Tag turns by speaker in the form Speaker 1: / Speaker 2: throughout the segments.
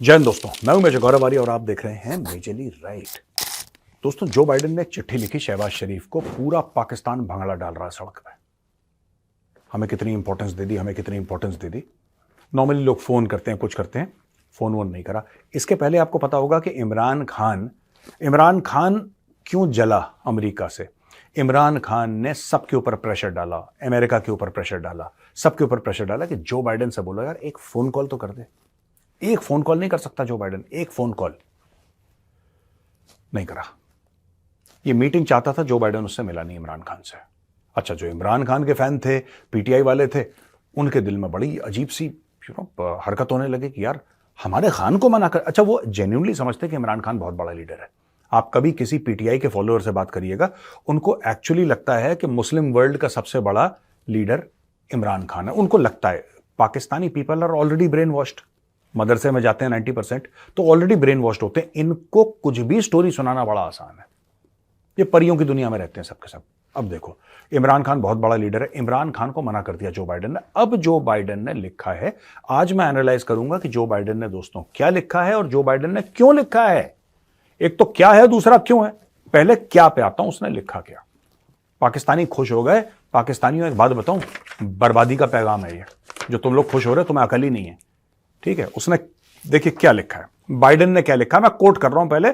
Speaker 1: जय हिंद दोस्तों, मैं हूं मेजर गौरव आर्य और आप देख रहे हैं मेजरली राइट। दोस्तों, जो बाइडेन ने एक चिट्ठी लिखी शहबाज शरीफ को, पूरा पाकिस्तान भंगड़ा डाल रहा है सड़क पे। हमें कितनी इंपॉर्टेंस दे दी। नॉर्मली लोग फोन करते हैं, कुछ करते हैं, फोन वोन नहीं करा। इसके पहले आपको पता होगा कि इमरान खान क्यों जला अमेरिका से। इमरान खान ने सबके ऊपर प्रेशर डाला, अमेरिका के ऊपर प्रेशर डाला, सबके ऊपर प्रेशर डाला कि जो बाइडेन से बोलो यार एक फोन कॉल तो कर दे। एक फोन कॉल नहीं कर सकता जो बाइडेन, एक फोन कॉल नहीं करा। ये मीटिंग चाहता था, जो बाइडेन उससे मिला नहीं इमरान खान से। अच्छा, जो इमरान खान के फैन थे, पीटीआई वाले थे, उनके दिल में बड़ी अजीब सी हरकत होने लगी कि यार हमारे खान को मना कर। अच्छा, वो जेन्युइनली समझते कि इमरान खान बहुत बड़ा लीडर है। आप कभी किसी पीटीआई के फॉलोअर से बात करिएगा, उनको एक्चुअली लगता है कि मुस्लिम वर्ल्ड का सबसे बड़ा लीडर इमरान खान है। उनको लगता है Pakistani people are already brain washed. मदरसे में जाते हैं 90%, तो ऑलरेडी ब्रेन वॉश्ड होते हैं। इनको कुछ भी स्टोरी सुनाना बड़ा आसान है। ये परियों की दुनिया में रहते हैं सबके सब। अब देखो, इमरान खान बहुत बड़ा लीडर है, इमरान खान को मना कर दिया जो बाइडेन ने। अब जो बाइडेन ने लिखा है, आज मैं एनालाइज करूंगा कि जो बाइडेन ने दोस्तों क्या लिखा है और जो बाइडेन ने क्यों लिखा है। एक तो क्या है, दूसरा क्यों है। पहले क्या पे आता हूं, उसने लिखा क्या। पाकिस्तानी खुश हो गए। पाकिस्तानियों एक बात बताऊं, बर्बादी का पैगाम है ये। जो तुम लोग खुश हो रहे हो, तुम्हें अकल ही नहीं है, ठीक है। उसने देखिए क्या लिखा है, बाइडेन ने क्या लिखा है। मैं कोट कर रहा हूं, पहले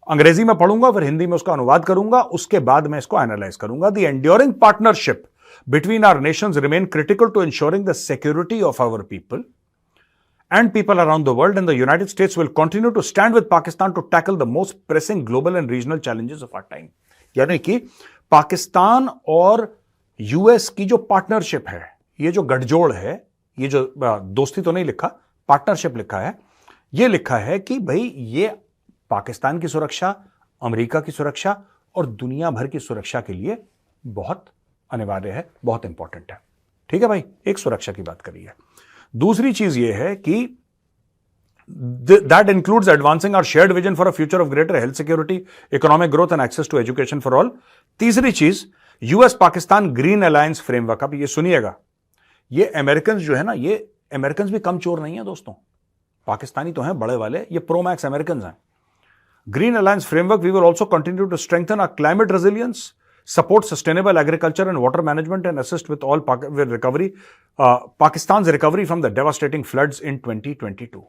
Speaker 1: अंग्रेजी में पढ़ूंगा, फिर हिंदी में उसका अनुवाद करूंगा, उसके बाद मैं इसको एनालाइज करूंगा। The enduring partnership between our nations remain critical to ensuring the security of our people and people around the world, and the United States will continue to stand with Pakistan to tackle the most pressing global and regional challenges of our time। यानी कि पाकिस्तान और US की जो partnership है, ये जो गठजोड़ है, ये जो दोस्ती तो नहीं लिखा, पार्टनरशिप लिखा है। ये लिखा है कि भाई ये पाकिस्तान की सुरक्षा, अमेरिका की सुरक्षा और दुनिया भर की सुरक्षा के लिए बहुत अनिवार्य है, बहुत इंपॉर्टेंट है। ठीक है भाई, एक सुरक्षा की बात करी है। दूसरी चीज यह है कि that includes advancing our shared vision for a future of greater health security, economic growth and access to education for all। तीसरी चीज, US Pakistan green alliance framework. अब ये सुनिएगा, ये अमेरिकन जो है ना, ये अमेरिकन भी कम चोर नहीं है दोस्तों। पाकिस्तानी तो हैं बड़े वाले, ये प्रो मैक्स अमेरिकन हैं। Green alliance framework, we will also continue to strengthen our climate resilience, support sustainable agriculture and water management, and assist with all Pakistan's recovery from the devastating floods in 2022।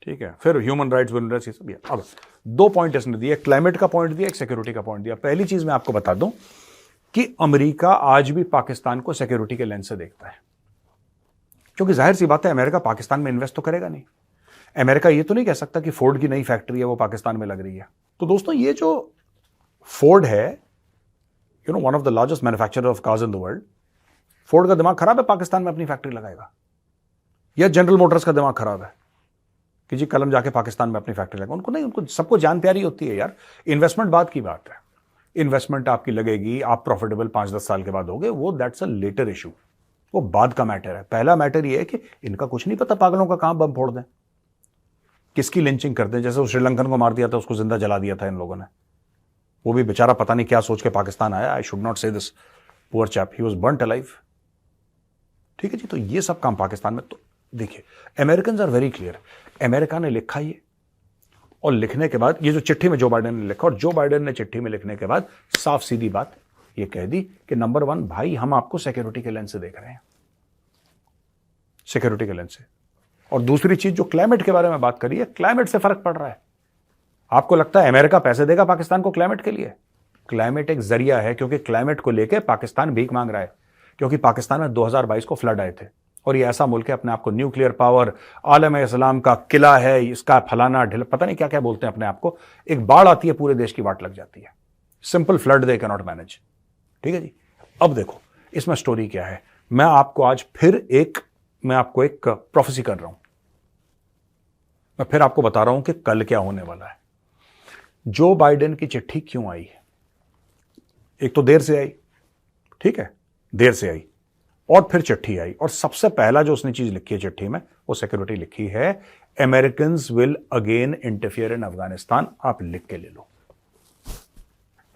Speaker 1: ठीक है, फिर human rights ये सब। अब दो point इसने दिए, climate का पॉइंट दिया, एक सिक्योरिटी का पॉइंट दिया। पहली चीज मैं आपको बता दूं कि अमेरिका आज भी पाकिस्तान को सिक्योरिटी के लेंस से देखता है, क्योंकि जाहिर सी बात है अमेरिका पाकिस्तान में इन्वेस्ट तो करेगा नहीं। अमेरिका ये तो नहीं कह सकता कि फोर्ड की नई फैक्ट्री है वो पाकिस्तान में लग रही है। तो दोस्तों, ये जो फोर्ड है, one of the largest manufacturer of cars in the world, Ford का दिमाग खराब है पाकिस्तान में अपनी फैक्ट्री लगाएगा, या जनरल मोटर्स का दिमाग खराब है कि जी कल हम जाके पाकिस्तान में अपनी फैक्ट्री लगाएंगे। उनको नहीं, उनको सबको जान प्यारी होती है यार। इन्वेस्टमेंट बात की बात है, इन्वेस्टमेंट आपकी लगेगी, आप प्रॉफिटेबल 5-10 साल के बाद होगे, वो दैट्स अ लेटर इशू, वो बाद का मैटर है। पहला मैटर ये है कि इनका कुछ नहीं पता, पागलों का कहां बम फोड़ दें, किसकी लिंचिंग कर दें। जैसे उस श्रीलंकन को मार दिया था, उसको जिंदा जला दिया था इन लोगों ने। वो भी बेचारा पता नहीं क्या सोच के पाकिस्तान आया। आई शुड नॉट से this, poor chap, he was burnt alive. ठीक है जी, तो ये सब काम पाकिस्तान में। तो देखिए, Americans are very clear. America ने लिखा ये, और लिखने के बाद ये जो चिट्ठी में जो बाइडेन ने लिखा, और जो बाइडेन ने चिट्ठी में लिखने के बाद साफ सीधी बात ये कह दी कि नंबर 1 भाई, हम आपको सिक्योरिटी के लेंस से देख रहे हैं, सिक्योरिटी के लेंस से। और दूसरी चीज जो क्लाइमेट के बारे में बात करी है, क्लाइमेट से फर्क पड़ रहा है। आपको लगता है अमेरिका पैसे देगा पाकिस्तान को क्लाइमेट के लिए? क्लाइमेट एक जरिया है, क्योंकि क्लाइमेट को लेकर पाकिस्तान भीख मांग रहा है। क्योंकि पाकिस्तान में 2022 को फ्लड आए थे, और ये ऐसा मुल्क है अपने आप को न्यूक्लियर पावर, आलम इस्लाम का किला है, इसका फलाना ढिल, पता नहीं क्या क्या बोलते हैं अपने आप को। एक बाढ़ आती है, पूरे देश की वाट लग जाती है। Simple flood they can not manage. ठीक है जी, अब देखो इसमें स्टोरी क्या है। मैं आपको आज फिर एक प्रोफेसी कर रहा हूं। मैं फिर आपको बता रहा हूं कि कल क्या होने वाला है। जो बाइडेन की चिट्ठी क्यों आई है? एक तो देर से आई, ठीक है, देर से आई, और फिर चिट्ठी आई। और सबसे पहला जो उसने चीज लिखी है चिट्ठी में, वो सिक्योरिटी लिखी है। Americans will again interfere in Afghanistan. आप लिख के ले लो।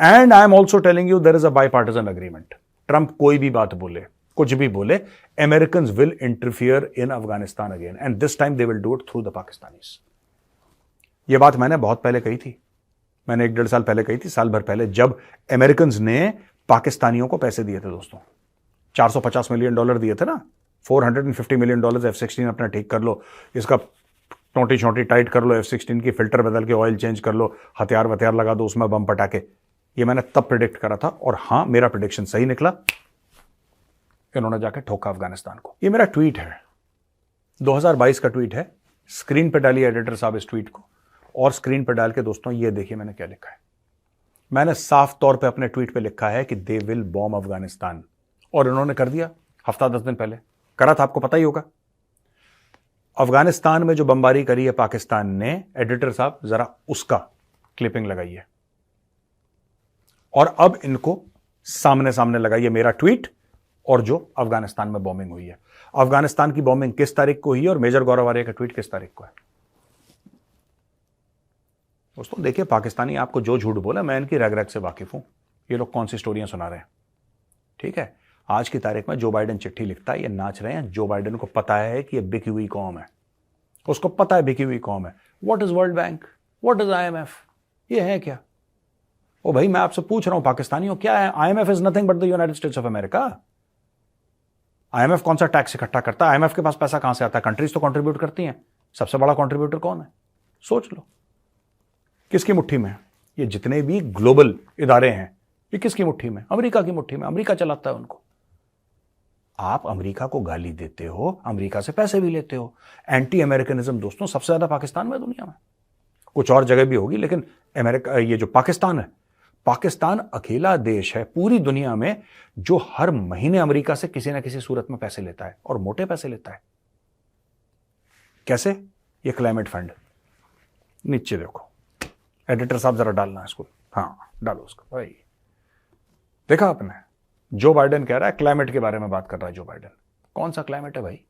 Speaker 1: And I am also telling you there is a bipartisan agreement. Trump कोई भी बात बोले, कुछ भी बोले, American will interfere in Afghanistan again and this time they will do it through the Pakistanis. यह बात मैंने बहुत पहले कही थी, मैंने 1-1.5 साल पहले कही थी, साल भर पहले, जब अमेरिकन ने पाकिस्तानियों को पैसे दिए थे दोस्तों, $450 मिलियन दिए थे ना, $450 मिलियन F-16 अपना ठीक कर लो, इसका टोटी छोटी टाइट कर लो, F-16 की फिल्टर बदल के ऑयल चेंज कर लो, हथियार वथियार लगा दो उसमें, बम पटाके। ये मैंने तब प्रिडिक्ट करा था और हां, मेरा प्रिडिक्शन सही निकला, इन्होंने जाके ठोका अफगानिस्तान को। ये मेरा ट्वीट है, 2022 का ट्वीट है, स्क्रीन पे डालिए एडिटर साहब इस ट्वीट को, और स्क्रीन पे डाल के दोस्तों ये देखिए मैंने क्या लिखा है। मैंने साफ तौर पे अपने ट्वीट पे लिखा है कि दे विल बॉम्ब अफगानिस्तान, और इन्होंने कर दिया हफ्ता 10 दिन पहले, करा था, आपको पता ही होगा। अफगानिस्तान में जो बमबारी करी है पाकिस्तान ने, एडिटर साहब जरा उसका क्लिपिंग लगाइए, और अब इनको सामने सामने लगाइए मेरा ट्वीट और जो अफगानिस्तान में बॉम्बिंग हुई है। अफगानिस्तान की बॉम्बिंग किस तारीख को हुई है और मेजर गौरव आर्य का ट्वीट किस तारीख को है। दोस्तों देखिए, पाकिस्तानी आपको जो झूठ बोला, मैं इनकी रग रग से वाकिफ हूं, ये लोग कौन सी स्टोरियां सुना रहे हैं। ठीक है, आज की तारीख में जो बाइडेन चिट्ठी लिखता है, ये नाच रहे हैं। जो बाइडेन को पता है कि ये बिकी हुई कौम है, उसको पता है बिकी हुई कौम है। What is world bank, what is IMF, ये है क्या? ओ भाई, मैं आपसे पूछ रहा हूं पाकिस्तानियों, क्या है IMF? Is nothing but the United states of America. IMF कौन सा टैक्स इकट्ठा करता है? IMF के पास पैसा कहां से आता है? कंट्रीज तो कंट्रीब्यूट करती हैं। सबसे बड़ा कंट्रीब्यूटर कौन है? सोच लो, किसकी मुट्ठी में? ये जितने भी ग्लोबल इदारे हैं, ये किसकी मुट्ठी में? अमेरिका की मुट्ठी में। अमेरिका चलाता है उनको। आप अमेरिका को गाली देते हो, अमेरिका से पैसे भी लेते हो। एंटी अमेरिकनिज्म दोस्तों सबसे ज्यादा पाकिस्तान में, दुनिया में। कुछ और जगह भी होगी, लेकिन अमेरिका, ये जो पाकिस्तान है, पाकिस्तान अकेला देश है पूरी दुनिया में जो हर महीने अमेरिका से किसी ना किसी सूरत में पैसे लेता है, और मोटे पैसे लेता है। कैसे? ये क्लाइमेट फंड, नीचे देखो, एडिटर साहब जरा डालना इसको, हाँ डालो उसको भाई। देखा आपने, जो बाइडेन कह रहा है क्लाइमेट के बारे में बात कर रहा है। जो बाइडेन, कौन सा क्लाइमेट है भाई?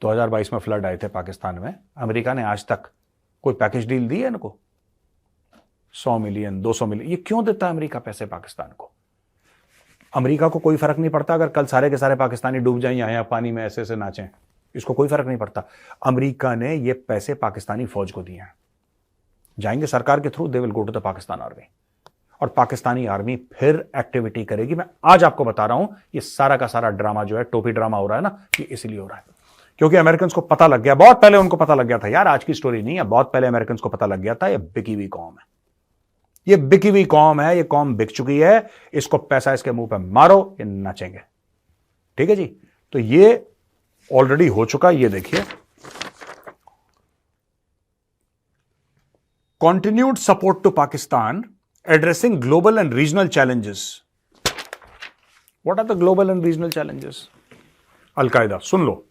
Speaker 1: 2022 में फ्लड आए थे पाकिस्तान में, अमेरिका ने आज तक कोई पैकेज डील दी है इनको? 100 मिलियन 200 मिलियन, ये क्यों देता है अमेरिका पैसे पाकिस्तान को? अमेरिका को कोई फर्क नहीं पड़ता अगर कल सारे के सारे पाकिस्तानी डूब जाएं या पानी में ऐसे ऐसे नाचें, इसको कोई फर्क नहीं पड़ता। अमेरिका ने ये पैसे पाकिस्तानी फौज को दिए हैं, जाएंगे सरकार के through, they will go to the Pakistan army, और पाकिस्तानी आर्मी फिर एक्टिविटी करेगी। मैं आज आपको बता रहा हूं, ये सारा का सारा ड्रामा जो है, टोपी ड्रामा हो रहा है ना, ये इसलिए हो रहा है क्योंकि अमेरिकन को पता लग गया, बहुत पहले उनको पता लग गया था यार, आज की स्टोरी नहीं है, बहुत पहले अमेरिकन को पता लग गया था, ये बिकी हुई कौम है, ये बिकी हुई कौम है, ये कौम बिक चुकी है, इसको पैसा इसके मुंह पे मारो, ये नाचेंगे। ठीक है जी, तो ये ऑलरेडी हो चुका, ये देखिए, continued support to Pakistan addressing global and regional challenges. What are the global and regional challenges? Al Qaeda, soon low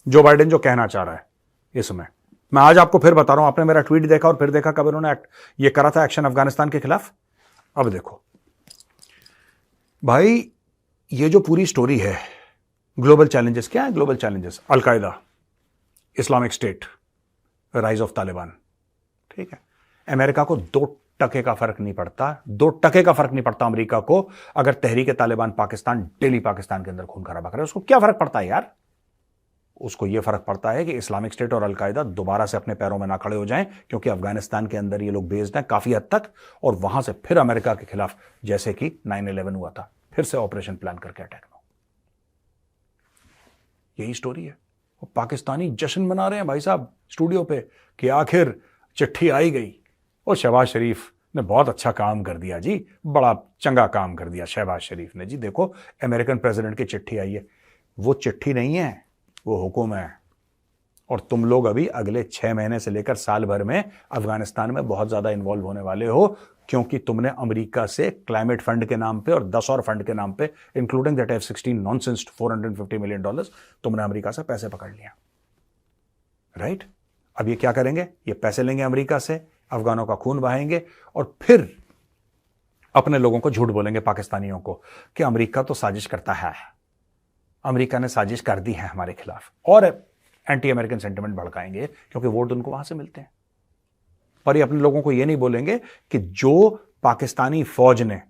Speaker 1: Joe Biden जो कहना चाह रहा है इसमें। मैं आज आपको फिर बता रहा हूं, आपने मेरा ट्वीट देखा और फिर देखा कब इन्होंने ये करा था एक्शन अफगानिस्तान के खिलाफ। अब देखो भाई, ये जो पूरी स्टोरी है, ग्लोबल चैलेंजेस क्या है? Global challenges, al Qaeda, Islamic state, rise of Taliban. ठीक है, अमेरिका को 2% का फर्क नहीं पड़ता, 2% का फर्क नहीं पड़ता अमेरिका को अगर तहरीक तालिबान पाकिस्तान डेली पाकिस्तान के अंदर खून खराबा करे। उसको क्या फर्क पड़ता है यार? उसको यह फर्क पड़ता है कि इस्लामिक स्टेट और अलकायदा दोबारा से अपने पैरों में ना खड़े हो जाएं, क्योंकि अफगानिस्तान के अंदर ये लोग बेस्ड हैं काफी हद तक, और वहां से फिर अमेरिका के खिलाफ, जैसे कि 9/11 हुआ था, फिर से ऑपरेशन प्लान करके अटैक हो। यही स्टोरी है। पाकिस्तानी जश्न मना रहे हैं भाई साहब स्टूडियो पे कि आखिर चिट्ठी आई गई, और शहबाज शरीफ ने बहुत अच्छा काम कर दिया जी, बड़ा चंगा काम कर दिया शहबाज शरीफ ने जी। देखो, अमेरिकन प्रेसिडेंट की चिट्ठी आई है, वो चिट्ठी नहीं है, वो हुक्म है, और तुम लोग अभी अगले 6 महीने से लेकर साल भर में अफगानिस्तान में बहुत ज्यादा इन्वॉल्व होने वाले हो, क्योंकि तुमने अमेरिका से क्लाइमेट फंड के नाम पे और 10 और फंड के नाम पे, including that F-16 nonsense $450 million, तुमने अमेरिका से पैसे पकड़ लिया। राइट? अब ये क्या करेंगे? ये पैसे लेंगे अमेरिका से, अफगानों का खून बहाएंगे, और फिर अपने लोगों को झूठ बोलेंगे, पाकिस्तानियों को, कि अमेरिका तो साजिश करता है, अमेरिका ने साजिश कर दी है हमारे खिलाफ, और एंटी अमेरिकन सेंटिमेंट भड़काएंगे, क्योंकि वोट उनको वहां से मिलते हैं। पर ये अपने लोगों को ये नहीं बोलेंगे कि जो पाकिस्तानी फौज ने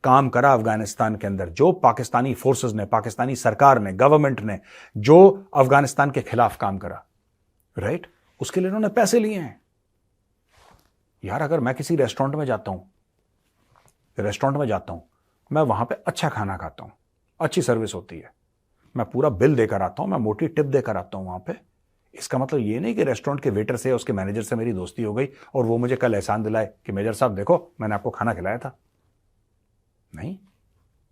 Speaker 1: काम करा अफगानिस्तान के अंदर, जो पाकिस्तानी फोर्सेस ने, पाकिस्तानी सरकार ने, गवर्नमेंट ने जो अफगानिस्तान के खिलाफ काम करा, राइट, उसके लिए उन्होंने पैसे लिए हैं। यार अगर मैं किसी रेस्टोरेंट में जाता हूं, मैं वहां पे अच्छा खाना खाता हूं, अच्छी सर्विस होती है, मैं पूरा बिल देकर आता हूं, मैं मोटी टिप देकर आता हूं वहां पे, इसका मतलब ये नहीं कि रेस्टोरेंट के वेटर से, उसके मैनेजर से मेरी दोस्ती हो गई और वो मुझे कल एहसान दिलाए कि मेजर साहब देखो मैंने आपको खाना खिलाया था। नहीं,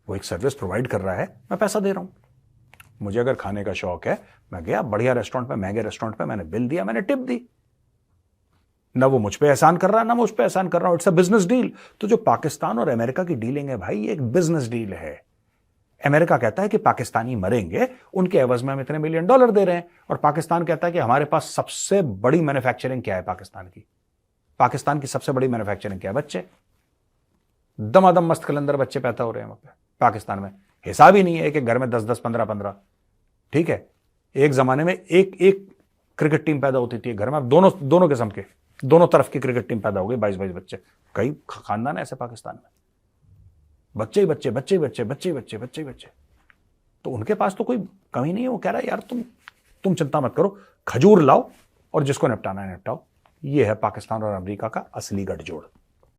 Speaker 1: वो एक सर्विस प्रोवाइड कर रहा है, मैं पैसा दे रहा हूं। मुझे अगर खाने का शौक है, मैं गया बढ़िया रेस्टोरेंट पे, महंगे रेस्टोरेंट पे, मैंने बिल दिया, मैंने टिप दी। ना वो मुझ पे एहसान कर रहा है, ना मैं उस पे एहसान कर रहा हूं। It's a business deal. तो जो पाकिस्तान और अमेरिका की डीलिंग है भाई, एक बिजनेस डील है। अमेरिका कहता है कि पाकिस्तानी मरेंगे, उनके एवज में हम इतने $1 मिलियन दे रहे हैं, और पाकिस्तान कहता है कि हमारे पास सबसे बड़ी मैन्युफैक्चरिंग क्या है पाकिस्तान की सबसे बड़ी मैन्युफैक्चरिंग क्या है? बच्चे। दमादम मस्त कलंदर बच्चे पैदा हो रहे हैं वहां पे पाकिस्तान में। हिसाब ही नहीं है, एक घर में 10-10, 15-15। ठीक है, एक जमाने में एक क्रिकेट टीम पैदा होती थी घर में, दोनों किस्म के, दोनों तरफ की क्रिकेट टीम पैदा हो गई, 22-22 बच्चे। कई खानदान ऐसे पाकिस्तान में, बच्चे ही बच्चे, बच्चे ही बच्चे, बच्चे ही बच्चे, बच्चे ही बच्चे। तो उनके पास तो कोई कमी नहीं है। वो कह रहा है यार तुम चिंता मत करो, खजूर लाओ और जिसको निपटाना है निपटाओ। ये है पाकिस्तान और अमेरिका का असली गठजोड़।